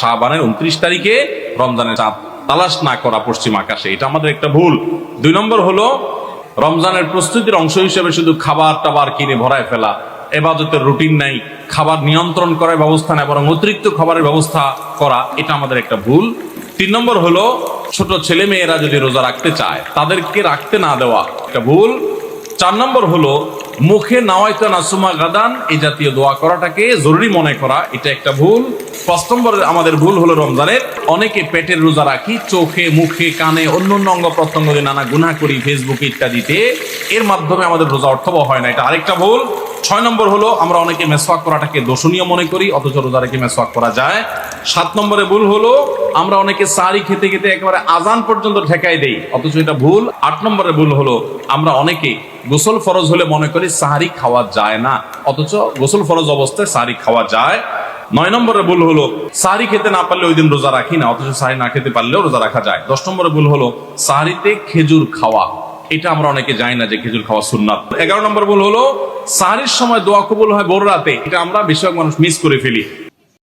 শাবানের 29 তারিখে রমজানের চাঁদ তালাশ না করা পশ্চিম আকাশে, এটা আমাদের একটা ভুল। 2 নম্বর হলো রমজানের প্রস্তুতির অংশ হিসেবে শুধু খাবার টাবার কিনে ভরায় ফেলা, ইবাদতের রুটিন নাই, খাবার নিয়ন্ত্রণ করার ব্যবস্থা নেই, বরং অতিরিক্ত খাবারের ব্যবস্থা করা, এটা আমাদের একটা ভুল। 3 নম্বর হলো ছোট ছেলে মেয়েরা যদি রোজা রাখতে চায় তাদেরকে রাখতে না দেওয়া, একটা ভুল। 4 নম্বর হলো মুখে নাওয়াইতা নাসুমা গাদান এই জাতীয় দোয়া করাটাকে জরুরি মনে করা, এটা একটা ভুল। 5 নম্বর আমাদের ভুল হলো রমজানের অনেকে পেটের রোজা রাখি, চোখে মুখে কানে অন্য অঙ্গ প্রত্যঙ্গ দিয়ে নানা গুনাহ করি ফেসবুকে ইত্যাদিতে, এর মাধ্যমে আমাদের রোজা অর্থবহ হয় না, এটা আরেকটা ভুল। 6 নম্বর হলো আমরা অনেকে মেসওয়াক করাটাকে দোষণীয় মনে করি, অথচ রোজা রেখে মেসওয়াক করা যায়। 7 নম্বরে ভুল হলো আমরা অনেকে সারি খেতে খেতে একেবারে আজান পর্যন্ত ঠেকাই দেই, অথচ এটা ভুল। 8 নম্বরে ভুল হলো আমরা অনেকে গোসল ফরজ হলে মনে করি সাহারি খাওয়া যায় না, অথচ গোসল ফরজ অবস্থায় সাহারি খাওয়া যায়। 9 নম্বরে ভুল হলো সাহারি খেতে না পারলে ওই দিন রোজা রাখি না, অথচ সাহারি না খেতে পারলেও রোজা রাখা যায়। 10 নম্বরে ভুল হলো সাহারিতে খেজুর খাওয়া, এটা আমরা অনেকে জানি না যে খেজুর খাওয়া সুন্নাত। 11 নম্বর ভুল হলো সাহারির সময় দোয়া কবুল হয় ভোর রাতে, এটা আমরা বেশিরভাগ মানুষ মিস করে ফেলি।